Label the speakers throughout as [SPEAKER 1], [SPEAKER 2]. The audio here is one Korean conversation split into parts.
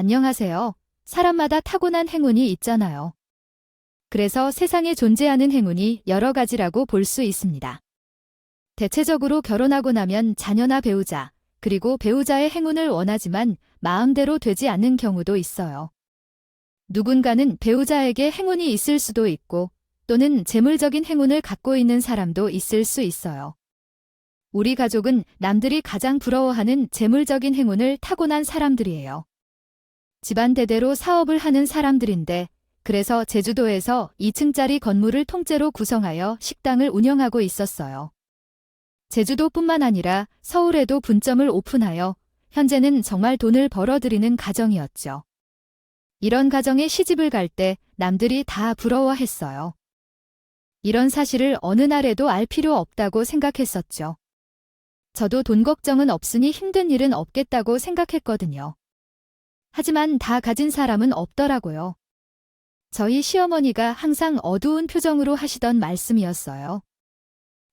[SPEAKER 1] 안녕하세요. 사람마다 타고난 행운이 있잖아요. 그래서 세상에 존재하는 행운이 여러 가지라고 볼 수 있습니다. 대체적으로 결혼하고 나면 자녀나 배우자, 그리고 배우자의 행운을 원하지만 마음대로 되지 않는 경우도 있어요. 누군가는 배우자에게 행운이 있을 수도 있고, 또는 재물적인 행운을 갖고 있는 사람도 있을 수 있어요. 우리 가족은 남들이 가장 부러워하는 재물적인 행운을 타고난 사람들이에요. 집안 대대로 사업을 하는 사람들인데, 그래서 제주도에서 2층짜리 건물을 통째로 구성하여 식당을 운영하고 있었어요. 제주도뿐만 아니라 서울에도 분점을 오픈하여 현재는 정말 돈을 벌어들이는 가정이었죠. 이런 가정에 시집을 갈 때 남들이 다 부러워했어요. 이런 사실을 어느 날에도 알 필요 없다고 생각했었죠. 저도 돈 걱정은 없으니 힘든 일은 없겠다고 생각했거든요. 하지만 다 가진 사람은 없더라고요. 저희 시어머니가 항상 어두운 표정으로 하시던 말씀이었어요.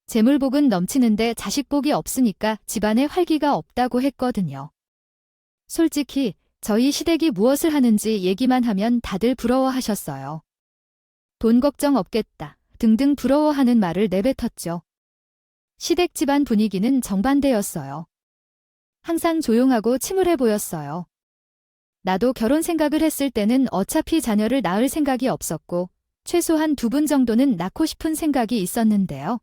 [SPEAKER 1] 재물복은 넘치는데 자식복이 없으니까 집안에 활기가 없다고 했거든요. 솔직히 저희 시댁이 무엇을 하는지 얘기만 하면 다들 부러워하셨어요. 돈 걱정 없겠다 등등 부러워하는 말을 내뱉었죠. 시댁 집안 분위기는 정반대였어요. 항상 조용하고 침울해 보였어요. 나도 결혼 생각을 했을 때는 어차피 자녀를 낳을 생각이 없었고 최소한 2분 정도는 낳고 싶은 생각이 있었는데요.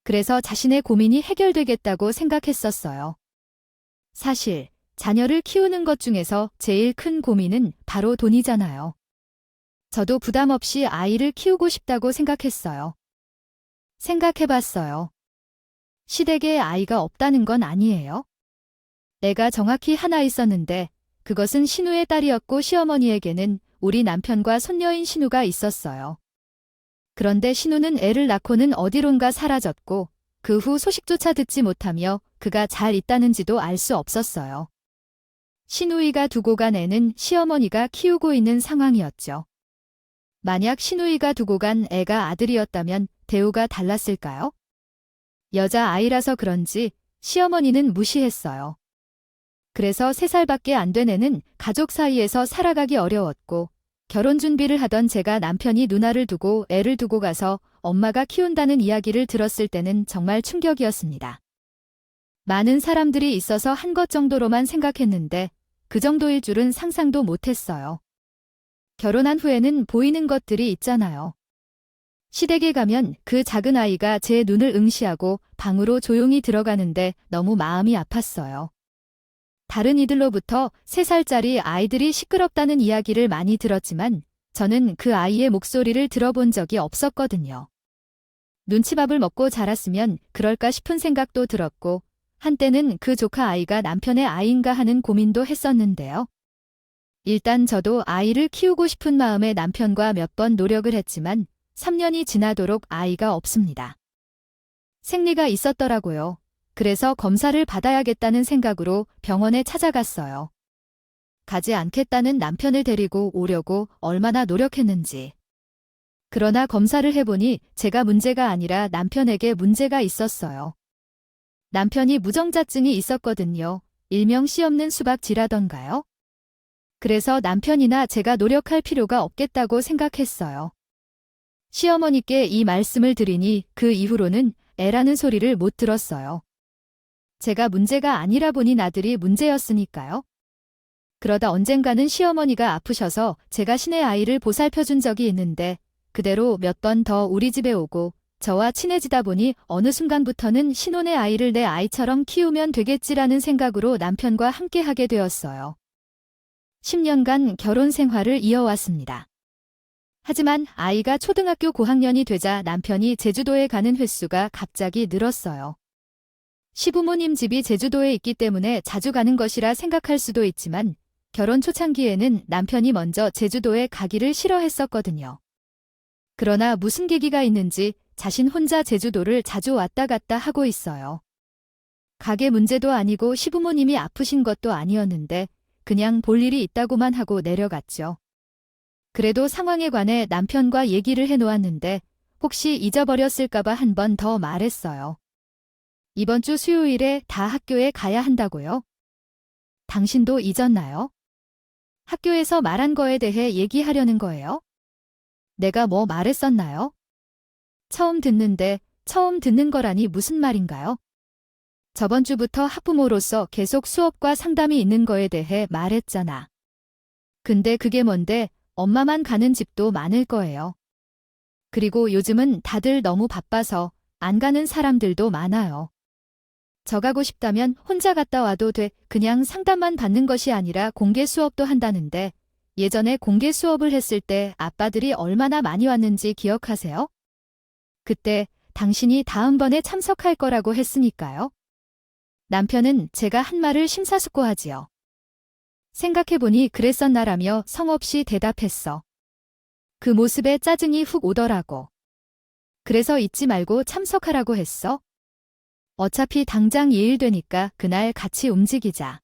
[SPEAKER 1] 그래서 자신의 고민이 해결되겠다고 생각했었어요. 사실 자녀를 키우는 것 중에서 제일 큰 고민은 바로 돈이잖아요. 저도 부담 없이 아이를 키우고 싶다고 생각했어요. 생각해봤어요. 시댁에 아이가 없다는 건 아니에요. 애가 정확히 하나 있었는데 그것은 신우의 딸이었고 시어머니에게는 우리 남편과 손녀인 신우가 있었어요. 그런데 신우는 애를 낳고는 어디론가 사라졌고 그 후 소식조차 듣지 못하며 그가 잘 있다는지도 알 수 없었어요. 신우이가 두고 간 애는 시어머니가 키우고 있는 상황이었죠. 만약 신우이가 두고 간 애가 아들이었다면 대우가 달랐을까요? 여자아이라서 그런지 시어머니는 무시했어요. 그래서 3살밖에 안 된 애는 가족 사이에서 살아가기 어려웠고 결혼 준비를 하던 제가 남편이 누나를 두고 애를 두고 가서 엄마가 키운다는 이야기를 들었을 때는 정말 충격이었습니다. 많은 사람들이 있어서 한 것 정도로만 생각했는데 그 정도일 줄은 상상도 못했어요. 결혼한 후에는 보이는 것들이 있잖아요. 시댁에 가면 그 작은 아이가 제 눈을 응시하고 방으로 조용히 들어가는데 너무 마음이 아팠어요. 다른 이들로부터 3살짜리 아이들이 시끄럽다는 이야기를 많이 들었지만 저는 그 아이의 목소리를 들어본 적이 없었거든요. 눈치밥을 먹고 자랐으면 그럴까 싶은 생각도 들었고 한때는 그 조카 아이가 남편의 아이인가 하는 고민도 했었는데요. 일단 저도 아이를 키우고 싶은 마음에 남편과 몇 번 노력을 했지만 3년이 지나도록 아이가 없습니다. 생리가 있었더라고요. 그래서 검사를 받아야겠다는 생각으로 병원에 찾아갔어요. 가지 않겠다는 남편을 데리고 오려고 얼마나 노력했는지. 그러나 검사를 해보니 제가 문제가 아니라 남편에게 문제가 있었어요. 남편이 무정자증이 있었거든요. 일명 씨 없는 수박쥐라던가요. 그래서 남편이나 제가 노력할 필요가 없겠다고 생각했어요. 시어머니께 이 말씀을 드리니 그 이후로는 애라는 소리를 못 들었어요. 제가 문제가 아니라 본인 아들이 문제였으니까요. 그러다 언젠가는 시어머니가 아프셔서 제가 신의 아이를 보살펴준 적이 있는데 그대로 몇 번 더 우리 집에 오고 저와 친해지다 보니 어느 순간부터는 신혼의 아이를 내 아이처럼 키우면 되겠지라는 생각으로 남편과 함께하게 되었어요. 10년간 결혼 생활을 이어왔습니다. 하지만 아이가 초등학교 고학년이 되자 남편이 제주도에 가는 횟수가 갑자기 늘었어요. 시부모님 집이 제주도에 있기 때문에 자주 가는 것이라 생각할 수도 있지만 결혼 초창기에는 남편이 먼저 제주도에 가기를 싫어했었거든요. 그러나 무슨 계기가 있는지 자신 혼자 제주도를 자주 왔다 갔다 하고 있어요. 가게 문제도 아니고 시부모님이 아프신 것도 아니었는데 그냥 볼 일이 있다고만 하고 내려갔죠. 그래도 상황에 관해 남편과 얘기를 해놓았는데 혹시 잊어버렸을까봐 한 번 더 말했어요. 이번 주 수요일에 다 학교에 가야 한다고요? 당신도 잊었나요? 학교에서 말한 거에 대해 얘기하려는 거예요? 내가 뭐 말했었나요? 처음 듣는 거라니 무슨 말인가요? 저번 주부터 학부모로서 계속 수업과 상담이 있는 거에 대해 말했잖아. 근데 그게 뭔데 엄마만 가는 집도 많을 거예요. 그리고 요즘은 다들 너무 바빠서 안 가는 사람들도 많아요. 저 가고 싶다면 혼자 갔다 와도 돼. 그냥 상담만 받는 것이 아니라 공개 수업도 한다는데 예전에 공개 수업을 했을 때 아빠들이 얼마나 많이 왔는지 기억하세요? 그때 당신이 다음번에 참석할 거라고 했으니까요. 남편은 제가 한 말을 심사숙고하지요. 생각해보니 그랬었나라며 성없이 대답했어. 그 모습에 짜증이 훅 오더라고. 그래서 잊지 말고 참석하라고 했어. 어차피 당장 예일 되니까 그날 같이 움직이자.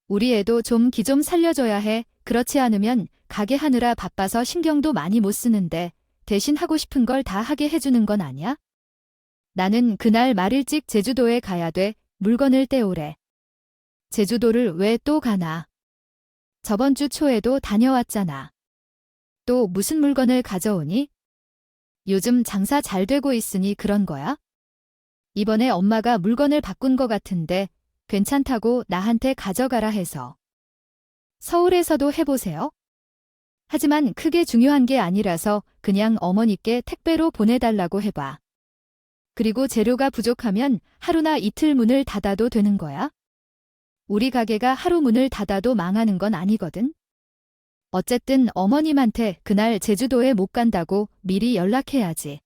[SPEAKER 1] 우리 애도 좀 기 좀 살려줘야 해. 그렇지 않으면 가게 하느라 바빠서 신경도 많이 못 쓰는데 대신 하고 싶은 걸 다 하게 해주는 건 아니야? 나는 그날 말일찍 제주도에 가야 돼. 물건을 떼오래. 제주도를 왜 또 가나? 저번 주 초에도 다녀왔잖아. 또 무슨 물건을 가져오니? 요즘 장사 잘 되고 있으니 그런 거야? 이번에 엄마가 물건을 바꾼 거 같은데 괜찮다고 나한테 가져가라 해서. 서울에서도 해보세요. 하지만 크게 중요한 게 아니라서 그냥 어머니께 택배로 보내달라고 해봐. 그리고 재료가 부족하면 하루나 이틀 문을 닫아도 되는 거야. 우리 가게가 하루 문을 닫아도 망하는 건 아니거든. 어쨌든 어머님한테 그날 제주도에 못 간다고 미리 연락해야지.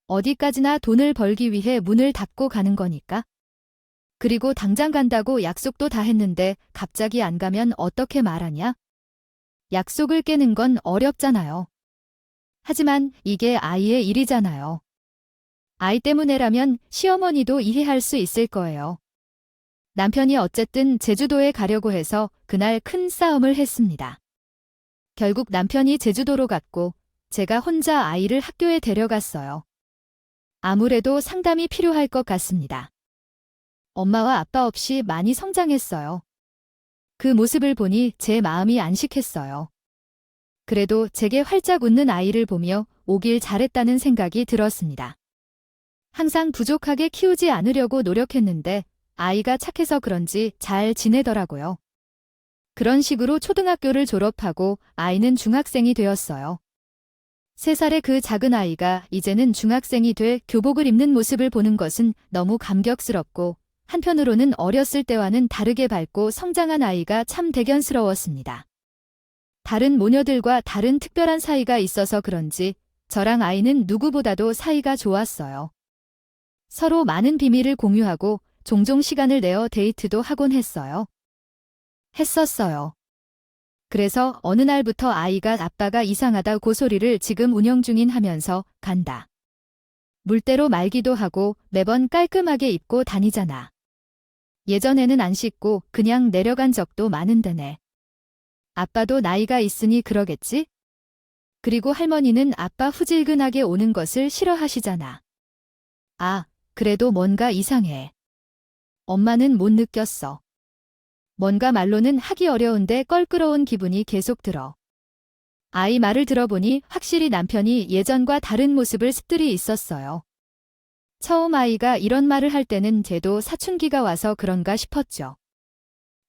[SPEAKER 1] 어디까지나 돈을 벌기 위해 문을 닫고 가는 거니까. 그리고 당장 간다고 약속도 다 했는데 갑자기 안 가면 어떻게 말하냐? 약속을 깨는 건 어렵잖아요. 하지만 이게 아이의 일이잖아요. 아이 때문에라면 시어머니도 이해할 수 있을 거예요. 남편이 어쨌든 제주도에 가려고 해서 그날 큰 싸움을 했습니다. 결국 남편이 제주도로 갔고 제가 혼자 아이를 학교에 데려갔어요. 아무래도 상담이 필요할 것 같습니다. 엄마와 아빠 없이 많이 성장했어요. 그 모습을 보니 제 마음이 안식했어요. 그래도 제게 활짝 웃는 아이를 보며 오길 잘했다는 생각이 들었습니다. 항상 부족하게 키우지 않으려고 노력했는데 아이가 착해서 그런지 잘 지내더라고요. 그런 식으로 초등학교를 졸업하고 아이는 중학생이 되었어요. 3살의 그 작은 아이가 이제는 중학생이 돼 교복을 입는 모습을 보는 것은 너무 감격스럽고 한편으로는 어렸을 때와는 다르게 밝고 성장한 아이가 참 대견스러웠습니다. 다른 모녀들과 다른 특별한 사이가 있어서 그런지 저랑 아이는 누구보다도 사이가 좋았어요. 서로 많은 비밀을 공유하고 종종 시간을 내어 데이트도 하곤 했었어요. 그래서 어느 날부터 아이가 아빠가 이상하다 고소리를 지금 운영 중인 하면서 간다. 물때로 말기도 하고 매번 깔끔하게 입고 다니잖아. 예전에는 안 씻고 그냥 내려간 적도 많은데네. 아빠도 나이가 있으니 그러겠지? 그리고 할머니는 아빠 후질근하게 오는 것을 싫어하시잖아. 아, 그래도 뭔가 이상해. 엄마는 못 느꼈어. 뭔가 말로는 하기 어려운데 껄끄러운 기분이 계속 들어. 아이 말을 들어보니 확실히 남편이 예전과 다른 모습을 습들이 있었어요. 처음 아이가 이런 말을 할 때는 쟤도 사춘기가 와서 그런가 싶었죠.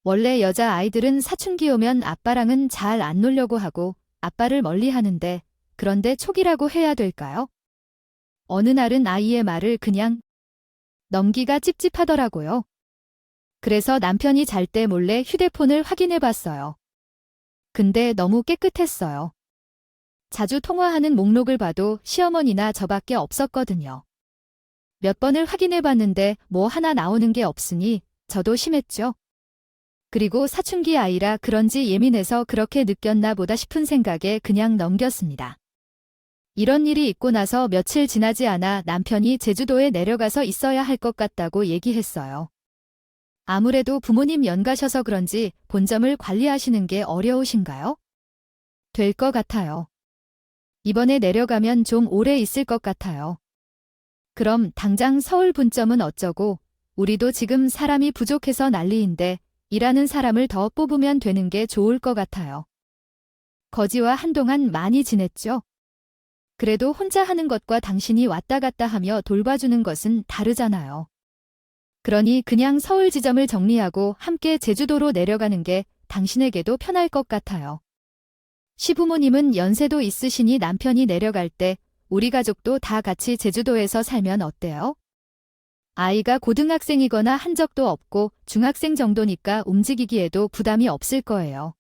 [SPEAKER 1] 원래 여자 아이들은 사춘기 오면 아빠랑은 잘 안 놀려고 하고 아빠를 멀리 하는데 그런데 촉이라고 해야 될까요? 어느 날은 아이의 말을 그냥 넘기가 찝찝하더라고요. 그래서 남편이 잘 때 몰래 휴대폰을 확인해 봤어요. 근데 너무 깨끗했어요. 자주 통화하는 목록을 봐도 시어머니나 저밖에 없었거든요. 몇 번을 확인해 봤는데 뭐 하나 나오는 게 없으니 저도 심했죠. 그리고 사춘기 아이라 그런지 예민해서 그렇게 느꼈나 보다 싶은 생각에 그냥 넘겼습니다. 이런 일이 있고 나서 며칠 지나지 않아 남편이 제주도에 내려가서 있어야 할 것 같다고 얘기했어요. 아무래도 부모님 연가셔서 그런지 본점을 관리하시는 게 어려우신가요? 될 것 같아요. 이번에 내려가면 좀 오래 있을 것 같아요. 그럼 당장 서울 분점은 어쩌고 우리도 지금 사람이 부족해서 난리인데 일하는 사람을 더 뽑으면 되는 게 좋을 것 같아요. 거지와 한동안 많이 지냈죠. 그래도 혼자 하는 것과 당신이 왔다 갔다 하며 돌봐주는 것은 다르잖아요. 그러니 그냥 서울 지점을 정리하고 함께 제주도로 내려가는 게 당신에게도 편할 것 같아요. 시부모님은 연세도 있으시니 남편이 내려갈 때 우리 가족도 다 같이 제주도에서 살면 어때요? 아이가 고등학생이거나 한 적도 없고 중학생 정도니까 움직이기에도 부담이 없을 거예요.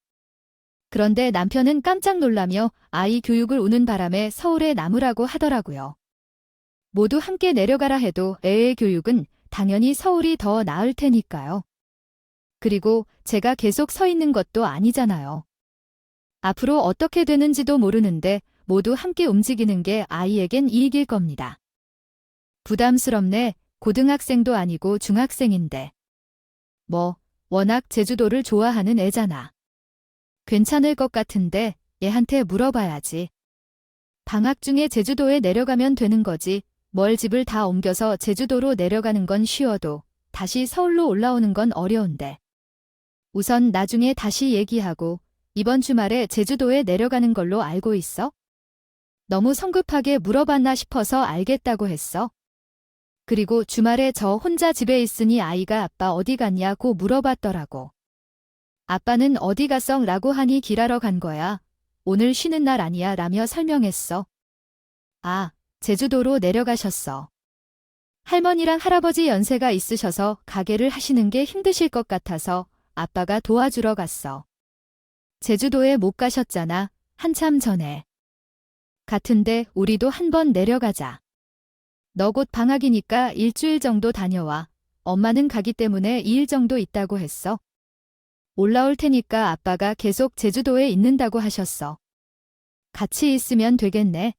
[SPEAKER 1] 그런데 남편은 깜짝 놀라며 아이 교육을 우는 바람에 서울에 남으라고 하더라고요. 모두 함께 내려가라 해도 애의 교육은 당연히 서울이 더 나을 테니까요. 그리고 제가 계속 서 있는 것도 아니잖아요. 앞으로 어떻게 되는지도 모르는데 모두 함께 움직이는 게 아이에겐 이익일 겁니다. 부담스럽네. 고등학생도 아니고 중학생인데. 뭐, 워낙 제주도를 좋아하는 애잖아. 괜찮을 것 같은데 얘한테 물어봐야지. 방학 중에 제주도에 내려가면 되는 거지. 뭘 집을 다 옮겨서 제주도로 내려가는 건 쉬워도 다시 서울로 올라오는 건 어려운데. 우선 나중에 다시 얘기하고 이번 주말에 제주도에 내려가는 걸로 알고 있어? 너무 성급하게 물어봤나 싶어서 알겠다고 했어. 그리고 주말에 저 혼자 집에 있으니 아이가 아빠 어디 갔냐고 물어봤더라고. 아빠는 어디 갔어? 라고 하니 길하러 간 거야. 오늘 쉬는 날 아니야 라며 설명했어. 아, 제주도로 내려가셨어. 할머니랑 할아버지 연세가 있으셔서 가게를 하시는 게 힘드실 것 같아서 아빠가 도와주러 갔어. 제주도에 못 가셨잖아. 한참 전에. 같은데 우리도 한번 내려가자. 너 곧 방학이니까 일주일 정도 다녀와. 엄마는 가기 때문에 2일 정도 있다고 했어. 올라올 테니까 아빠가 계속 제주도에 있는다고 하셨어. 같이 있으면 되겠네.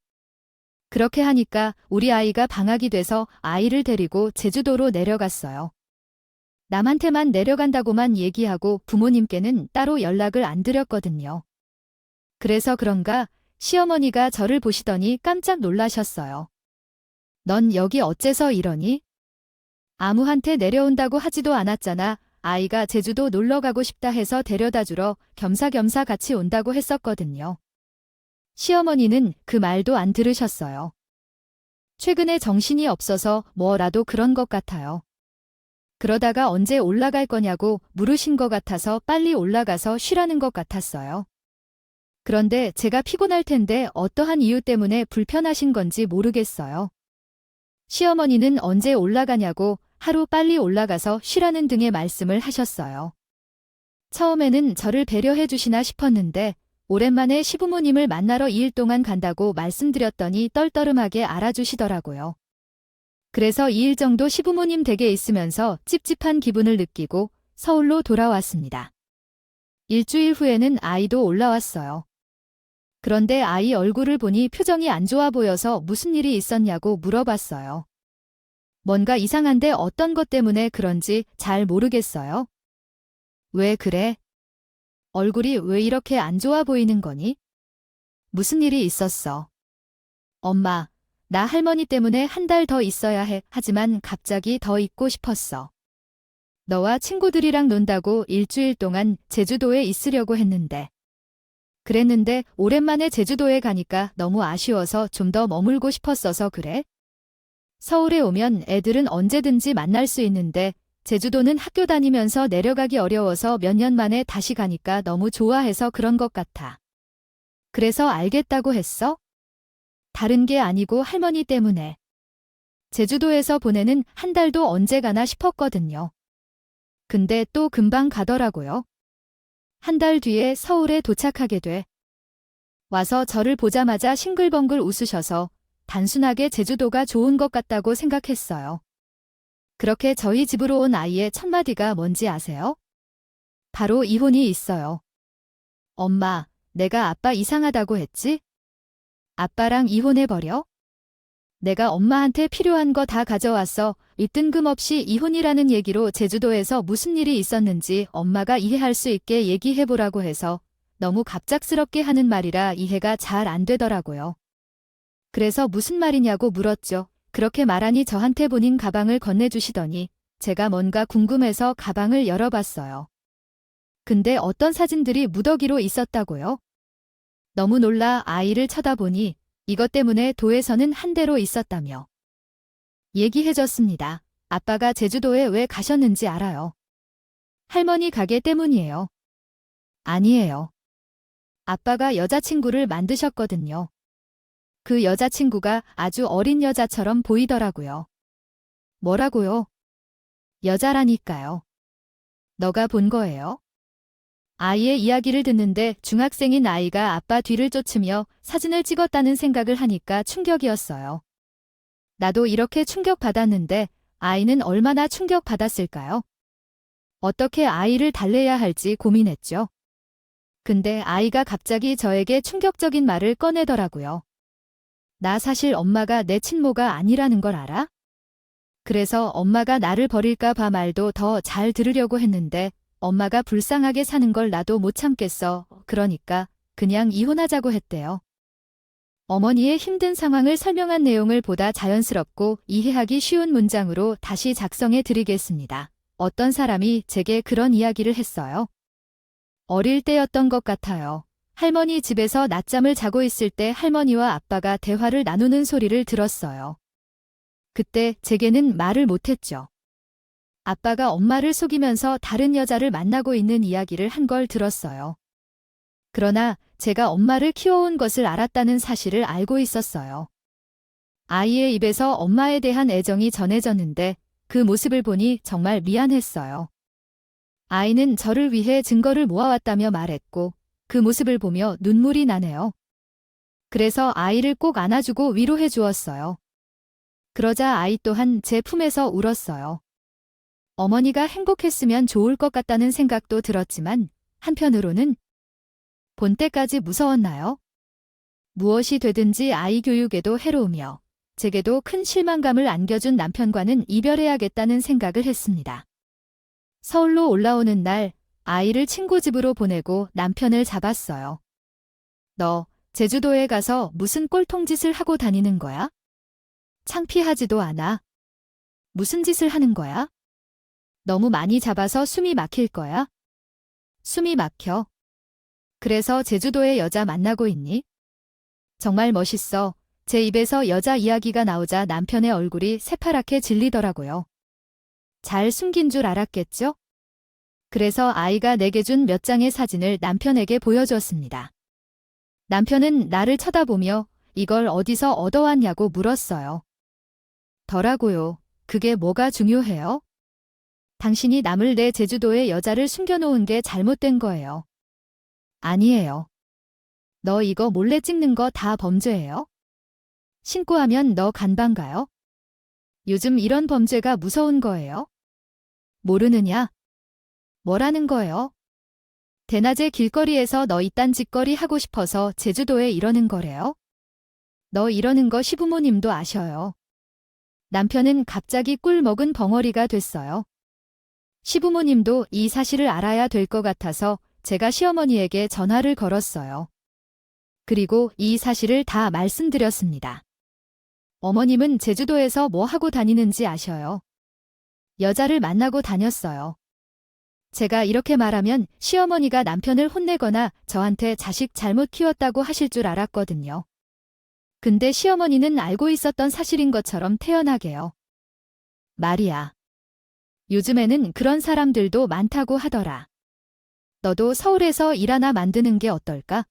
[SPEAKER 1] 그렇게 하니까 우리 아이가 방학이 돼서 아이를 데리고 제주도로 내려갔어요. 남한테만 내려간다고만 얘기하고 부모님께는 따로 연락을 안 드렸거든요. 그래서 그런가 시어머니가 저를 보시더니 깜짝 놀라셨어요. 넌 여기 어째서 이러니? 아무한테 내려온다고 하지도 않았잖아. 아이가 제주도 놀러 가고 싶다 해서 데려다 주러 겸사겸사 같이 온다고 했었거든요. 시어머니는 그 말도 안 들으셨어요. 최근에 정신이 없어서 뭐라도 그런 것 같아요. 그러다가 언제 올라갈 거냐고 물으신 것 같아서 빨리 올라가서 쉬라는 것 같았어요. 그런데 제가 피곤할 텐데 어떠한 이유 때문에 불편하신 건지 모르겠어요. 시어머니는 언제 올라가냐고 하루 빨리 올라가서 쉬라는 등의 말씀을 하셨어요. 처음에는 저를 배려해 주시나 싶었는데 오랜만에 시부모님을 만나러 2일 동안 간다고 말씀드렸더니 떨떠름하게 알아주시더라고요. 그래서 2일 정도 시부모님 댁에 있으면서 찝찝한 기분을 느끼고 서울로 돌아왔습니다. 일주일 후에는 아이도 올라왔어요. 그런데 아이 얼굴을 보니 표정이 안 좋아 보여서 무슨 일이 있었냐고 물어봤어요. 뭔가 이상한데 어떤 것 때문에 그런지 잘 모르겠어요. 왜 그래? 얼굴이 왜 이렇게 안 좋아 보이는 거니? 무슨 일이 있었어? 엄마, 나 할머니 때문에 한 달 더 있어야 해. 하지만 갑자기 더 있고 싶었어. 너와 친구들이랑 논다고 일주일 동안 제주도에 있으려고 했는데. 그랬는데 오랜만에 제주도에 가니까 너무 아쉬워서 좀 더 머물고 싶었어서 그래? 서울에 오면 애들은 언제든지 만날 수 있는데 제주도는 학교 다니면서 내려가기 어려워서 몇 년 만에 다시 가니까 너무 좋아해서 그런 것 같아. 그래서 알겠다고 했어? 다른 게 아니고 할머니 때문에. 제주도에서 보내는 한 달도 언제 가나 싶었거든요. 근데 또 금방 가더라고요. 한 달 뒤에 서울에 도착하게 돼. 와서 저를 보자마자 싱글벙글 웃으셔서 단순하게 제주도가 좋은 것 같다고 생각했어요. 그렇게 저희 집으로 온 아이의 첫 마디가 뭔지 아세요? 바로 이혼이 있어요. 엄마, 내가 아빠 이상하다고 했지? 아빠랑 이혼해버려? 내가 엄마한테 필요한 거 다 가져왔어. 이 뜬금없이 이혼이라는 얘기로 제주도에서 무슨 일이 있었는지 엄마가 이해할 수 있게 얘기해보라고 해서 너무 갑작스럽게 하는 말이라 이해가 잘 안 되더라고요. 그래서 무슨 말이냐고 물었죠. 그렇게 말하니 저한테 본인 가방을 건네주시더니 제가 뭔가 궁금해서 가방을 열어봤어요. 근데 어떤 사진들이 무더기로 있었다고요? 너무 놀라 아이를 쳐다보니 이것 때문에 도에서는 한 대로 있었다며 얘기해줬습니다. 아빠가 제주도에 왜 가셨는지 알아요? 할머니 가게 때문이에요. 아니에요. 아빠가 여자친구를 만드셨거든요. 그 여자친구가 아주 어린 여자처럼 보이더라고요. 뭐라고요? 여자라니까요. 너가 본 거예요? 아이의 이야기를 듣는데 중학생인 아이가 아빠 뒤를 쫓으며 사진을 찍었다는 생각을 하니까 충격이었어요. 나도 이렇게 충격받았는데 아이는 얼마나 충격받았을까요? 어떻게 아이를 달래야 할지 고민했죠. 근데 아이가 갑자기 저에게 충격적인 말을 꺼내더라고요. 나 사실 엄마가 내 친모가 아니라는 걸 알아? 그래서 엄마가 나를 버릴까 봐 말도 더 잘 들으려고 했는데 엄마가 불쌍하게 사는 걸 나도 못 참겠어. 그러니까 그냥 이혼하자고 했대요. 어머니의 힘든 상황을 설명한 내용을 보다 자연스럽고 이해하기 쉬운 문장으로 다시 작성해 드리겠습니다. 어떤 사람이 제게 그런 이야기를 했어요. 어릴 때였던 것 같아요. 할머니 집에서 낮잠을 자고 있을 때 할머니와 아빠가 대화를 나누는 소리를 들었어요. 그때 제게는 말을 못했죠. 아빠가 엄마를 속이면서 다른 여자를 만나고 있는 이야기를 한 걸 들었어요. 그러나 제가 엄마를 키워온 것을 알았다는 사실을 알고 있었어요. 아이의 입에서 엄마에 대한 애정이 전해졌는데 그 모습을 보니 정말 미안했어요. 아이는 저를 위해 증거를 모아왔다며 말했고 그 모습을 보며 눈물이 나네요. 그래서 아이를 꼭 안아주고 위로해 주었어요. 그러자 아이 또한 제 품에서 울었어요. 어머니가 행복했으면 좋을 것 같다는 생각도 들었지만 한편으로는 본 때까지 무서웠나요? 무엇이 되든지 아이 교육에도 해로우며 제게도 큰 실망감을 안겨준 남편과는 이별해야겠다는 생각을 했습니다. 서울로 올라오는 날 아이를 친구 집으로 보내고 남편을 잡았어요. 너 제주도에 가서 무슨 꼴통짓을 하고 다니는 거야? 창피하지도 않아. 무슨 짓을 하는 거야? 너무 많이 잡아서 숨이 막힐 거야? 숨이 막혀. 그래서 제주도에 여자 만나고 있니? 정말 멋있어. 제 입에서 여자 이야기가 나오자 남편의 얼굴이 새파랗게 질리더라고요. 잘 숨긴 줄 알았겠죠? 그래서 아이가 내게 준 몇 장의 사진을 남편에게 보여주었습니다. 남편은 나를 쳐다보며 이걸 어디서 얻어왔냐고 물었어요. 더라고요. 그게 뭐가 중요해요? 당신이 남을 내 제주도에 여자를 숨겨놓은 게 잘못된 거예요. 아니에요. 너 이거 몰래 찍는 거 다 범죄예요? 신고하면 너 간방 가요? 요즘 이런 범죄가 무서운 거예요? 모르느냐? 뭐라는 거예요? 대낮에 길거리에서 너 이딴 짓거리 하고 싶어서 제주도에 이러는 거래요? 너 이러는 거 시부모님도 아셔요. 남편은 갑자기 꿀 먹은 벙어리가 됐어요. 시부모님도 이 사실을 알아야 될 것 같아서 제가 시어머니에게 전화를 걸었어요. 그리고 이 사실을 다 말씀드렸습니다. 어머님은 제주도에서 뭐 하고 다니는지 아셔요. 여자를 만나고 다녔어요. 제가 이렇게 말하면 시어머니가 남편을 혼내거나 저한테 자식 잘못 키웠다고 하실 줄 알았거든요. 근데 시어머니는 알고 있었던 사실인 것처럼 태연하게요. 말이야. 요즘에는 그런 사람들도 많다고 하더라. 너도 서울에서 일 하나 만드는 게 어떨까?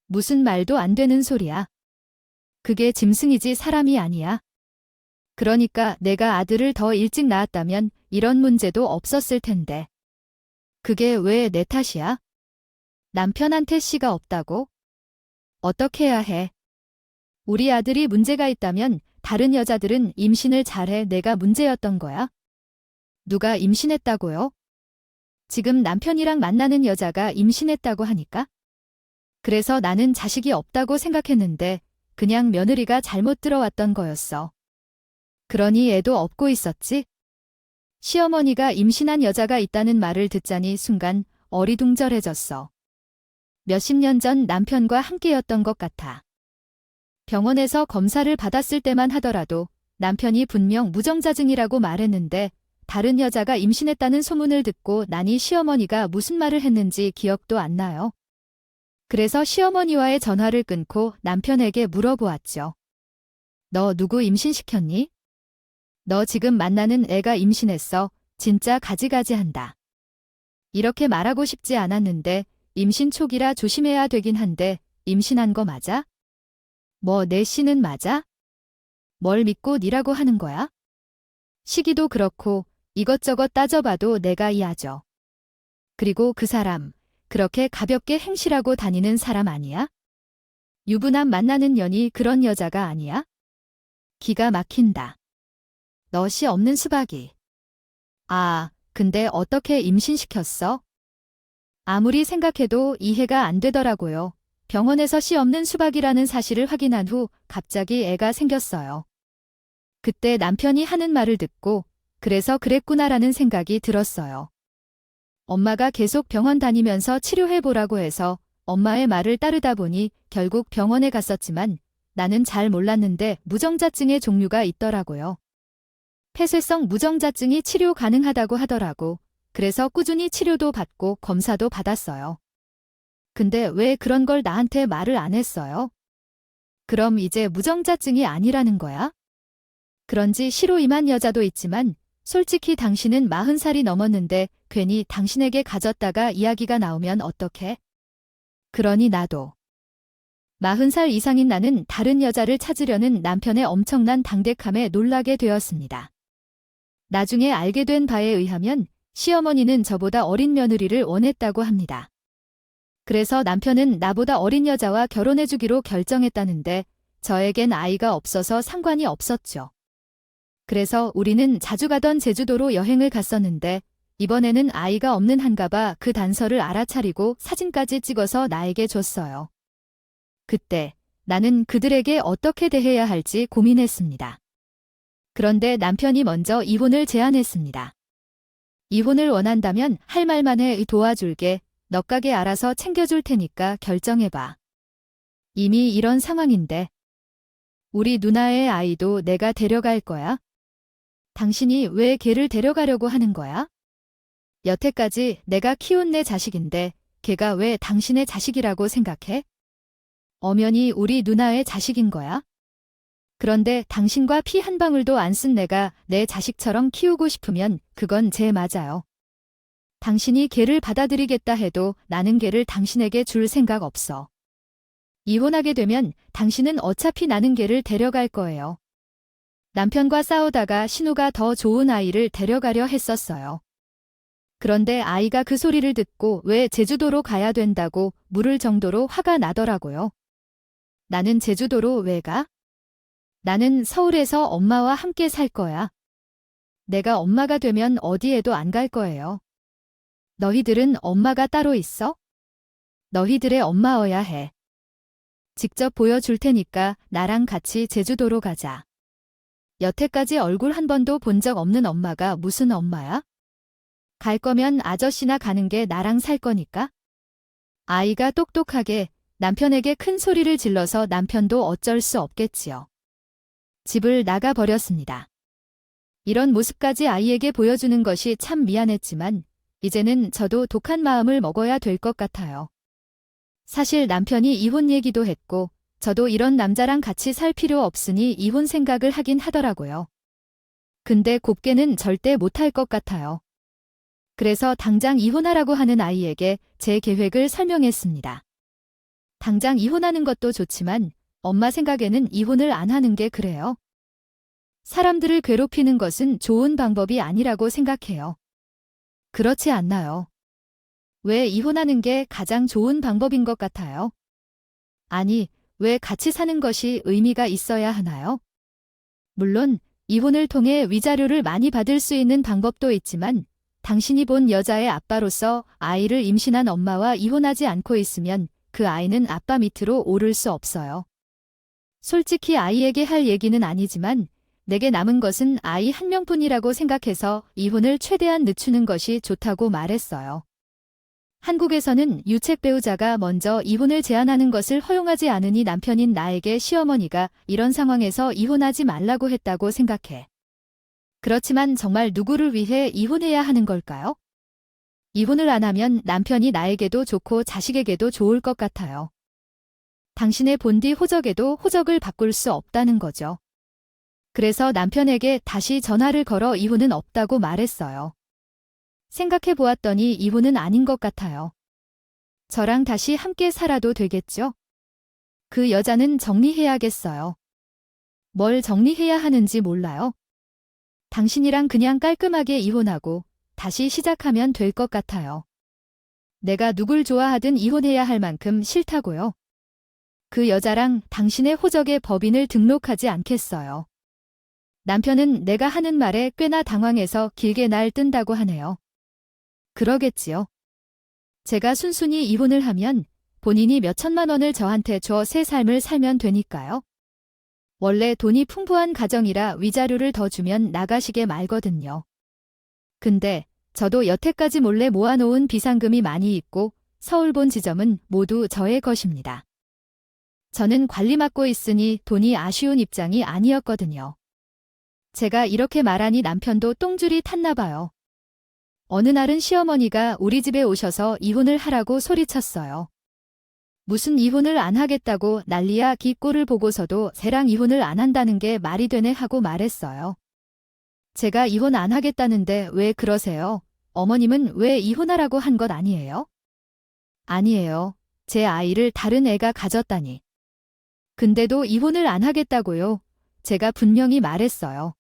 [SPEAKER 1] 무슨 말도 안 되는 소리야. 그게 짐승이지 사람이 아니야. 그러니까 내가 아들을 더 일찍 낳았다면 이런 문제도 없었을 텐데. 그게 왜 내 탓이야? 남편한테 씨가 없다고? 어떻게 해야 해? 우리 아들이 문제가 있다면 다른 여자들은 임신을 잘해 내가 문제였던 거야? 누가 임신했다고요? 지금 남편이랑 만나는 여자가 임신했다고 하니까? 그래서 나는 자식이 없다고 생각했는데 그냥 며느리가 잘못 들어왔던 거였어. 그러니 애도 업고 있었지? 시어머니가 임신한 여자가 있다는 말을 듣자니 순간 어리둥절해졌어. 몇십 년 전 남편과 함께였던 것 같아. 병원에서 검사를 받았을 때만 하더라도 남편이 분명 무정자증이라고 말했는데 다른 여자가 임신했다는 소문을 듣고 나니 시어머니가 무슨 말을 했는지 기억도 안 나요. 그래서 시어머니와의 전화를 끊고 남편에게 물어보았죠. 너 누구 임신시켰니? 너 지금 만나는 애가 임신했어. 진짜 가지가지한다. 이렇게 말하고 싶지 않았는데 임신 초기라 조심해야 되긴 한데 임신한 거 맞아? 뭐 내 씨는 맞아? 뭘 믿고 니라고 하는 거야? 시기도 그렇고 이것저것 따져봐도 내가 이하죠. 그리고 그 사람 그렇게 가볍게 행실하고 다니는 사람 아니야? 유부남 만나는 년이 그런 여자가 아니야? 기가 막힌다. 넛이 없는 수박이. 아, 근데 어떻게 임신시켰어? 아무리 생각해도 이해가 안 되더라고요. 병원에서 씨 없는 수박이라는 사실을 확인한 후 갑자기 애가 생겼어요. 그때 남편이 하는 말을 듣고 그래서 그랬구나라는 생각이 들었어요. 엄마가 계속 병원 다니면서 치료해보라고 해서 엄마의 말을 따르다 보니 결국 병원에 갔었지만 나는 잘 몰랐는데 무정자증의 종류가 있더라고요. 폐쇄성 무정자증이 치료 가능하다고 하더라고. 그래서 꾸준히 치료도 받고 검사도 받았어요. 근데 왜 그런 걸 나한테 말을 안 했어요? 그럼 이제 무정자증이 아니라는 거야? 그런지 시로 임한 여자도 있지만 솔직히 당신은 40살이 넘었는데 괜히 당신에게 가졌다가 이야기가 나오면 어떡해? 그러니 나도. 40살 이상인 나는 다른 여자를 찾으려는 남편의 엄청난 당대함에 놀라게 되었습니다. 나중에 알게 된 바에 의하면 시어머니는 저보다 어린 며느리를 원했다고 합니다. 그래서 남편은 나보다 어린 여자와 결혼해주기로 결정했다는데 저에겐 아이가 없어서 상관이 없었죠. 그래서 우리는 자주 가던 제주도로 여행을 갔었는데 이번에는 아이가 없는 한가봐 그 단서를 알아차리고 사진까지 찍어서 나에게 줬어요. 그때 나는 그들에게 어떻게 대해야 할지 고민했습니다. 그런데 남편이 먼저 이혼을 제안했습니다. 이혼을 원한다면 할 말만 해 도와줄게. 넉가게 알아서 챙겨줄 테니까 결정해봐. 이미 이런 상황인데. 우리 누나의 아이도 내가 데려갈 거야? 당신이 왜 걔를 데려가려고 하는 거야? 여태까지 내가 키운 내 자식인데 걔가 왜 당신의 자식이라고 생각해? 엄연히 우리 누나의 자식인 거야? 그런데 당신과 피 한 방울도 안 쓴 내가 내 자식처럼 키우고 싶으면 그건 제 맞아요. 당신이 걔를 받아들이겠다 해도 나는 걔를 당신에게 줄 생각 없어. 이혼하게 되면 당신은 어차피 나는 걔를 데려갈 거예요. 남편과 싸우다가 신우가 더 좋은 아이를 데려가려 했었어요. 그런데 아이가 그 소리를 듣고 왜 제주도로 가야 된다고 물을 정도로 화가 나더라고요. 나는 제주도로 왜 가? 나는 서울에서 엄마와 함께 살 거야. 내가 엄마가 되면 어디에도 안 갈 거예요. 너희들은 엄마가 따로 있어? 너희들의 엄마여야 해. 직접 보여줄 테니까 나랑 같이 제주도로 가자. 여태까지 얼굴 한 번도 본 적 없는 엄마가 무슨 엄마야? 갈 거면 아저씨나 가는 게 나랑 살 거니까? 아이가 똑똑하게 남편에게 큰 소리를 질러서 남편도 어쩔 수 없겠지요. 집을 나가버렸습니다. 이런 모습까지 아이에게 보여주는 것이 참 미안했지만 이제는 저도 독한 마음을 먹어야 될 것 같아요. 사실 남편이 이혼 얘기도 했고 저도 이런 남자랑 같이 살 필요 없으니 이혼 생각을 하긴 하더라고요. 근데 곱게는 절대 못할 것 같아요. 그래서 당장 이혼하라고 하는 아이에게 제 계획을 설명했습니다. 당장 이혼하는 것도 좋지만 엄마 생각에는 이혼을 안 하는 게 그래요. 사람들을 괴롭히는 것은 좋은 방법이 아니라고 생각해요. 그렇지 않나요? 왜 이혼하는 게 가장 좋은 방법인 것 같아요? 아니, 왜 같이 사는 것이 의미가 있어야 하나요? 물론 이혼을 통해 위자료를 많이 받을 수 있는 방법도 있지만 당신이 본 여자의 아빠로서 아이를 임신한 엄마와 이혼하지 않고 있으면 그 아이는 아빠 밑으로 오를 수 없어요. 솔직히 아이에게 할 얘기는 아니지만 내게 남은 것은 아이 한 명뿐이라고 생각해서 이혼을 최대한 늦추는 것이 좋다고 말했어요. 한국에서는 유책 배우자가 먼저 이혼을 제안하는 것을 허용하지 않으니 남편인 나에게 시어머니가 이런 상황에서 이혼하지 말라고 했다고 생각해. 그렇지만 정말 누구를 위해 이혼해야 하는 걸까요? 이혼을 안 하면 남편이 나에게도 좋고 자식에게도 좋을 것 같아요. 당신의 본디 호적에도 호적을 바꿀 수 없다는 거죠. 그래서 남편에게 다시 전화를 걸어 이혼은 없다고 말했어요. 생각해 보았더니 이혼은 아닌 것 같아요. 저랑 다시 함께 살아도 되겠죠? 그 여자는 정리해야겠어요. 뭘 정리해야 하는지 몰라요. 당신이랑 그냥 깔끔하게 이혼하고 다시 시작하면 될 것 같아요. 내가 누굴 좋아하든 이혼해야 할 만큼 싫다고요. 그 여자랑 당신의 호적에 법인을 등록하지 않겠어요. 남편은 내가 하는 말에 꽤나 당황해서 길게 날 뜬다고 하네요. 그러겠지요. 제가 순순히 이혼을 하면 본인이 몇 천만 원을 저한테 줘 새 삶을 살면 되니까요. 원래 돈이 풍부한 가정이라 위자료를 더 주면 나가시게 말거든요. 근데 저도 여태까지 몰래 모아놓은 비상금이 많이 있고 서울 본 지점은 모두 저의 것입니다. 저는 관리 맡고 있으니 돈이 아쉬운 입장이 아니었거든요. 제가 이렇게 말하니 남편도 똥줄이 탔나 봐요. 어느 날은 시어머니가 우리 집에 오셔서 이혼을 하라고 소리쳤어요. 무슨 이혼을 안 하겠다고 난리야. 기꼴을 보고서도 쟤랑 이혼을 안 한다는 게 말이 되네 하고 말했어요. 제가 이혼 안 하겠다는데 왜 그러세요? 어머님은 왜 이혼하라고 한 것 아니에요? 아니에요. 제 아이를 다른 애가 가졌다니. 근데도 이혼을 안 하겠다고요. 제가 분명히 말했어요.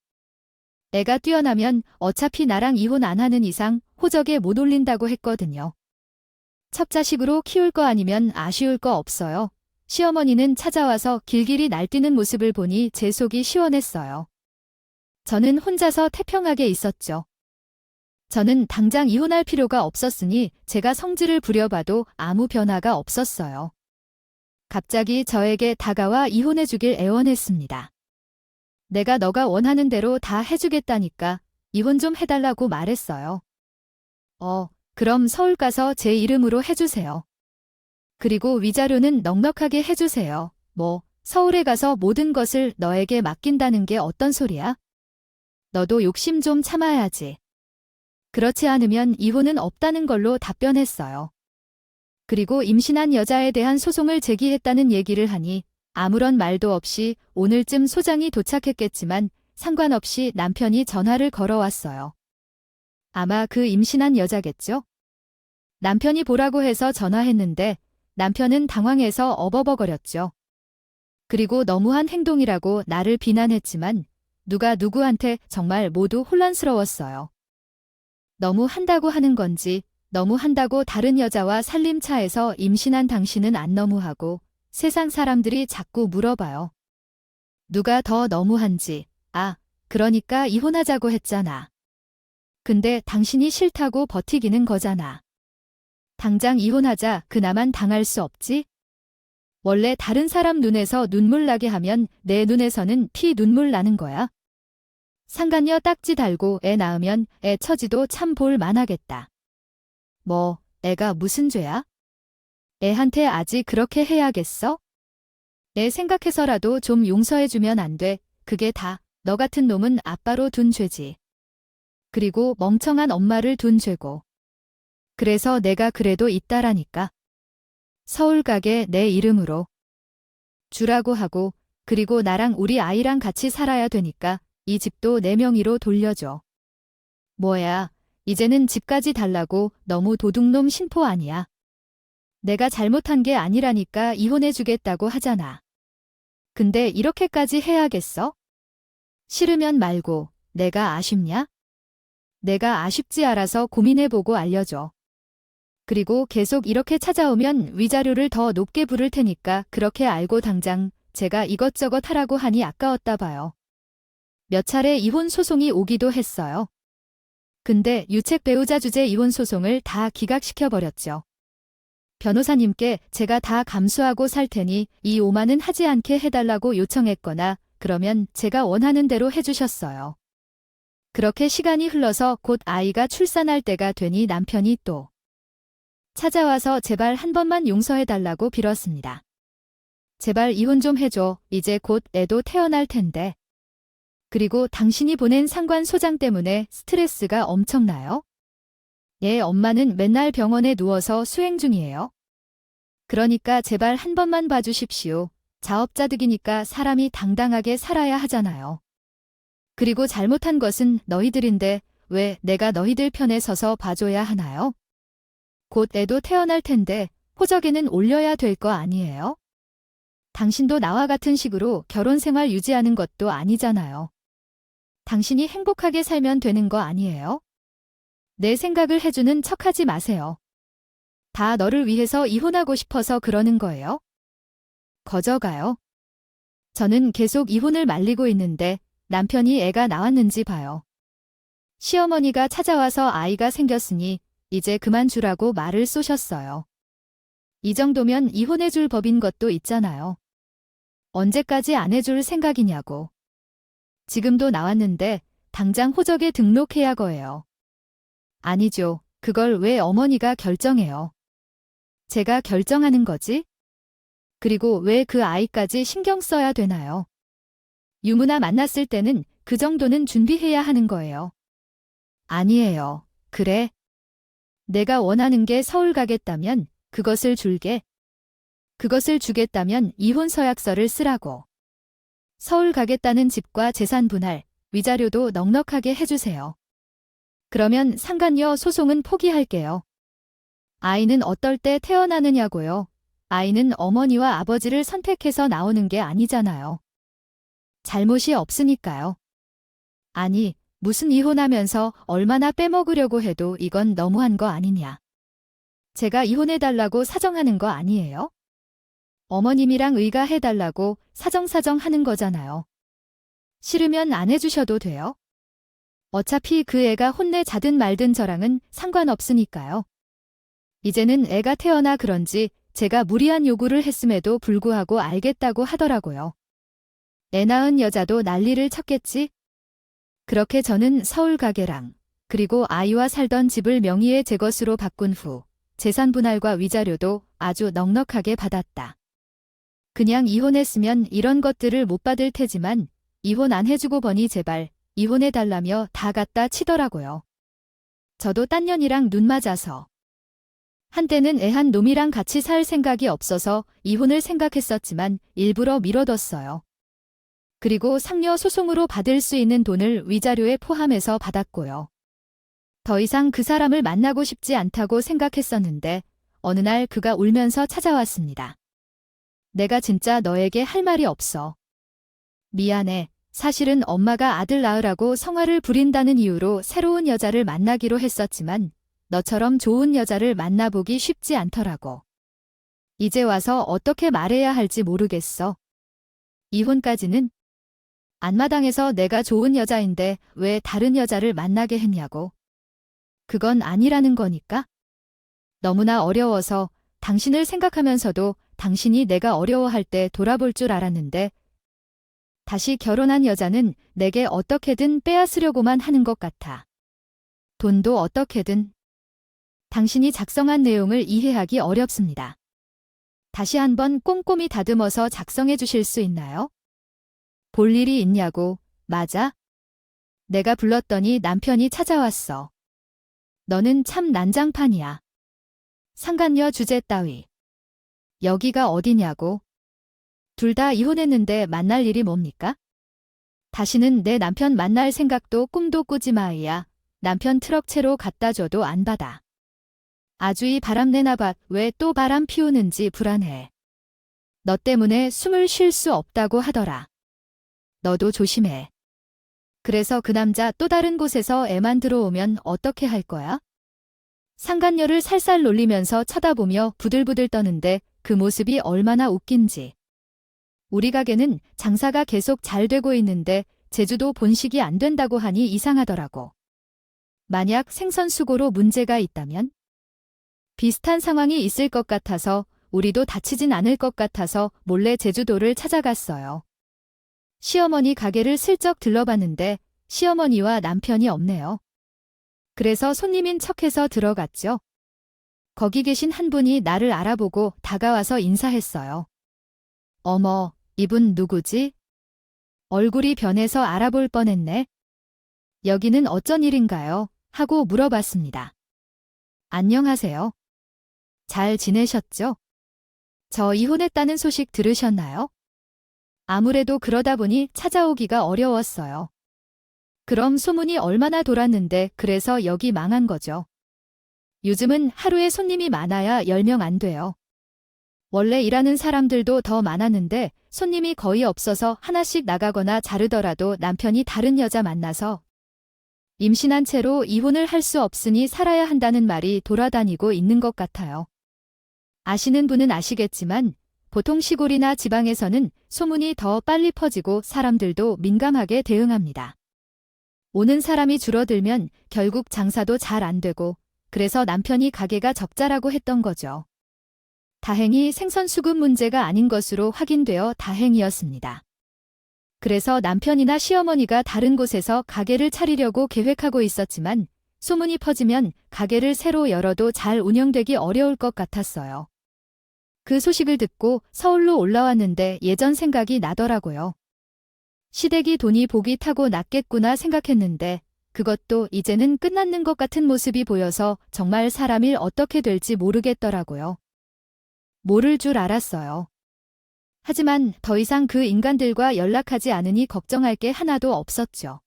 [SPEAKER 1] 애가 뛰어나면 어차피 나랑 이혼 안 하는 이상 호적에 못 올린다고 했거든요. 첫 자식으로 키울 거 아니면 아쉬울 거 없어요. 시어머니는 찾아와서 길길이 날뛰는 모습을 보니 제 속이 시원했어요. 저는 혼자서 태평하게 있었죠. 저는 당장 이혼할 필요가 없었으니 제가 성질을 부려봐도 아무 변화가 없었어요. 갑자기 저에게 다가와 이혼해주길 애원했습니다. 내가 너가 원하는 대로 다 해주겠다니까 이혼 좀 해달라고 말했어요. 그럼 서울 가서 제 이름으로 해주세요. 그리고 위자료는 넉넉하게 해주세요. 서울에 가서 모든 것을 너에게 맡긴다는 게 어떤 소리야? 너도 욕심 좀 참아야지. 그렇지 않으면 이혼은 없다는 걸로 답변했어요. 그리고 임신한 여자에 대한 소송을 제기했다는 얘기를 하니 아무런 말도 없이 오늘쯤 소장이 도착했겠지만 상관없이 남편이 전화를 걸어왔어요. 아마 그 임신한 여자겠죠? 남편이 보라고 해서 전화했는데 남편은 당황해서 어버버거렸죠. 그리고 너무한 행동이라고 나를 비난했지만 누가 누구한테 정말 모두 혼란스러웠어요. 너무 한다고 하는 건지 너무 한다고 다른 여자와 살림차에서 임신한 당신은 안 너무하고 세상 사람들이 자꾸 물어봐요. 누가 더 너무한지. 그러니까 이혼하자고 했잖아. 근데 당신이 싫다고 버티기는 거잖아. 당장 이혼하자. 그나만 당할 수 없지? 원래 다른 사람 눈에서 눈물 나게 하면 내 눈에서는 피 눈물 나는 거야. 상간녀 딱지 달고 애 낳으면 애 처지도 참 볼 만하겠다. 애가 무슨 죄야? 애한테 아직 그렇게 해야겠어? 애 생각해서라도 좀 용서해주면 안 돼. 그게 다 너 같은 놈은 아빠로 둔 죄지. 그리고 멍청한 엄마를 둔 죄고. 그래서 내가 그래도 있다라니까. 서울 가게 내 이름으로 주라고 하고 그리고 나랑 우리 아이랑 같이 살아야 되니까 이 집도 내 명의로 돌려줘. 뭐야, 이제는 집까지 달라고 너무 도둑놈 신포 아니야. 내가 잘못한 게 아니라니까 이혼해주겠다고 하잖아. 근데 이렇게까지 해야겠어? 싫으면 말고 내가 아쉽냐? 내가 아쉽지 알아서 고민해보고 알려줘. 그리고 계속 이렇게 찾아오면 위자료를 더 높게 부를 테니까 그렇게 알고 당장 제가 이것저것 하라고 하니 아까웠다 봐요. 몇 차례 이혼 소송이 오기도 했어요. 근데 유책 배우자 주제 이혼 소송을 다 기각시켜버렸죠. 변호사님께 제가 다 감수하고 살 테니 이 5만은 하지 않게 해달라고 요청했거나 그러면 제가 원하는 대로 해주셨어요. 그렇게 시간이 흘러서 곧 아이가 출산할 때가 되니 남편이 또 찾아와서 제발 한 번만 용서해달라고 빌었습니다. 제발 이혼 좀 해줘. 이제 곧 애도 태어날 텐데. 그리고 당신이 보낸 상관 소장 때문에 스트레스가 엄청나요? 예, 엄마는 맨날 병원에 누워서 수행 중이에요. 그러니까 제발 한 번만 봐주십시오. 자업자득이니까 사람이 당당하게 살아야 하잖아요. 그리고 잘못한 것은 너희들인데 왜 내가 너희들 편에 서서 봐줘야 하나요? 곧 애도 태어날 텐데 호적에는 올려야 될 거 아니에요? 당신도 나와 같은 식으로 결혼 생활 유지하는 것도 아니잖아요. 당신이 행복하게 살면 되는 거 아니에요? 내 생각을 해주는 척하지 마세요. 다 너를 위해서 이혼하고 싶어서 그러는 거예요? 거저가요. 저는 계속 이혼을 말리고 있는데 남편이 애가 나왔는지 봐요. 시어머니가 찾아와서 아이가 생겼으니 이제 그만두라고 말을 쏘셨어요. 이 정도면 이혼해줄 법인 것도 있잖아요. 언제까지 안 해줄 생각이냐고. 지금도 나왔는데 당장 호적에 등록해야 거예요. 아니죠. 그걸 왜 어머니가 결정해요? 제가 결정하는 거지? 그리고 왜 그 아이까지 신경 써야 되나요? 유무나 만났을 때는 그 정도는 준비해야 하는 거예요. 아니에요. 그래? 내가 원하는 게 서울 가겠다면 그것을 줄게. 그것을 주겠다면 이혼 서약서를 쓰라고. 서울 가겠다는 집과 재산 분할, 위자료도 넉넉하게 해주세요. 그러면 상간녀 소송은 포기할게요. 아이는 어떨 때 태어나느냐고요. 아이는 어머니와 아버지를 선택해서 나오는 게 아니잖아요. 잘못이 없으니까요. 아니, 무슨 이혼하면서 얼마나 빼먹으려고 해도 이건 너무한 거 아니냐. 제가 이혼해달라고 사정하는 거 아니에요? 어머님이랑 의가해달라고 사정사정 하는 거잖아요. 싫으면 안 해주셔도 돼요. 어차피 그 애가 혼내 자든 말든 저랑은 상관없으니까요. 이제는 애가 태어나 그런지 제가 무리한 요구를 했음에도 불구하고 알겠다고 하더라고요. 애 낳은 여자도 난리를 쳤겠지? 그렇게 저는 서울 가게랑 그리고 아이와 살던 집을 명의의 제 것으로 바꾼 후 재산 분할과 위자료도 아주 넉넉하게 받았다. 그냥 이혼했으면 이런 것들을 못 받을 테지만 이혼 안 해주고 보니 제발 이혼해달라며 다 갖다 치더라고요. 저도 딴 년이랑 눈 맞아서. 한때는 애한 놈이랑 같이 살 생각이 없어서 이혼을 생각했었지만 일부러 미뤄뒀어요. 그리고 상여 소송으로 받을 수 있는 돈을 위자료에 포함해서 받았고요. 더 이상 그 사람을 만나고 싶지 않다고 생각했었는데 어느 날 그가 울면서 찾아왔습니다. 내가 진짜 너에게 할 말이 없어. 미안해. 사실은 엄마가 아들 낳으라고 성화를 부린다는 이유로 새로운 여자를 만나기로 했었지만 너처럼 좋은 여자를 만나보기 쉽지 않더라고. 이제 와서 어떻게 말해야 할지 모르겠어. 이혼까지는? 안마당에서 내가 좋은 여자인데 왜 다른 여자를 만나게 했냐고. 그건 아니라는 거니까? 너무나 어려워서 당신을 생각하면서도 당신이 내가 어려워할 때 돌아볼 줄 알았는데 다시 결혼한 여자는 내게 어떻게든 빼앗으려고만 하는 것 같아. 돈도 어떻게든. 당신이 작성한 내용을 이해하기 어렵습니다. 다시 한번 꼼꼼히 다듬어서 작성해 주실 수 있나요? 볼 일이 있냐고. 맞아? 내가 불렀더니 남편이 찾아왔어. 너는 참 난장판이야. 상간녀 주제 따위. 여기가 어디냐고. 둘 다 이혼했는데 만날 일이 뭡니까? 다시는 내 남편 만날 생각도 꿈도 꾸지 마이야. 남편 트럭채로 갖다 줘도 안 받아. 아주 이 바람내나 봐. 왜 또 바람 피우는지 불안해. 너 때문에 숨을 쉴 수 없다고 하더라. 너도 조심해. 그래서 그 남자 또 다른 곳에서 애만 들어오면 어떻게 할 거야? 상간녀를 살살 놀리면서 쳐다보며 부들부들 떠는데 그 모습이 얼마나 웃긴지. 우리 가게는 장사가 계속 잘 되고 있는데 제주도 본식이 안 된다고 하니 이상하더라고. 만약 생선수고로 문제가 있다면? 비슷한 상황이 있을 것 같아서 우리도 다치진 않을 것 같아서 몰래 제주도를 찾아갔어요. 시어머니 가게를 슬쩍 들러봤는데 시어머니와 남편이 없네요. 그래서 손님인 척해서 들어갔죠. 거기 계신 한 분이 나를 알아보고 다가와서 인사했어요. 어머, 이분 누구지? 얼굴이 변해서 알아볼 뻔했네. 여기는 어쩐 일인가요? 하고 물어봤습니다. 안녕하세요. 잘 지내셨죠? 저 이혼했다는 소식 들으셨나요? 아무래도 그러다 보니 찾아오기가 어려웠어요. 그럼 소문이 얼마나 돌았는데 그래서 여기 망한 거죠. 요즘은 하루에 손님이 많아야 10명 안 돼요. 원래 일하는 사람들도 더 많았는데 손님이 거의 없어서 하나씩 나가거나 자르더라도 남편이 다른 여자 만나서 임신한 채로 이혼을 할 수 없으니 살아야 한다는 말이 돌아다니고 있는 것 같아요. 아시는 분은 아시겠지만 보통 시골이나 지방에서는 소문이 더 빨리 퍼지고 사람들도 민감하게 대응합니다. 오는 사람이 줄어들면 결국 장사도 잘 안 되고 그래서 남편이 가게가 적자라고 했던 거죠. 다행히 생선 수급 문제가 아닌 것으로 확인되어 다행이었습니다. 그래서 남편이나 시어머니가 다른 곳에서 가게를 차리려고 계획하고 있었지만 소문이 퍼지면 가게를 새로 열어도 잘 운영되기 어려울 것 같았어요. 그 소식을 듣고 서울로 올라왔는데 예전 생각이 나더라고요. 시댁이 돈이 복이 타고 났겠구나 생각했는데 그것도 이제는 끝났는 것 같은 모습이 보여서 정말 사람 일 어떻게 될지 모르겠더라고요. 모를 줄 알았어요. 하지만 더 이상 그 인간들과 연락하지 않으니 걱정할 게 하나도 없었죠.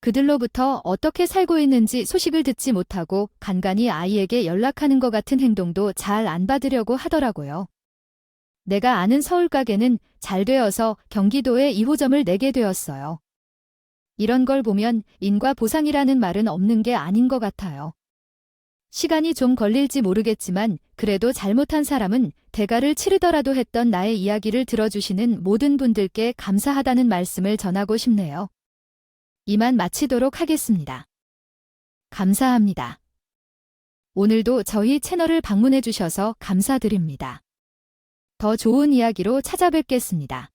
[SPEAKER 1] 그들로부터 어떻게 살고 있는지 소식을 듣지 못하고 간간히 아이에게 연락하는 것 같은 행동도 잘 안 받으려고 하더라고요. 내가 아는 서울 가게는 잘 되어서 경기도에 2호점을 내게 되었어요. 이런 걸 보면 인과 보상이라는 말은 없는 게 아닌 것 같아요. 시간이 좀 걸릴지 모르겠지만 그래도 잘못한 사람은 대가를 치르더라도 했던 나의 이야기를 들어주시는 모든 분들께 감사하다는 말씀을 전하고 싶네요. 이만 마치도록 하겠습니다. 감사합니다. 오늘도 저희 채널을 방문해 주셔서 감사드립니다. 더 좋은 이야기로 찾아뵙겠습니다.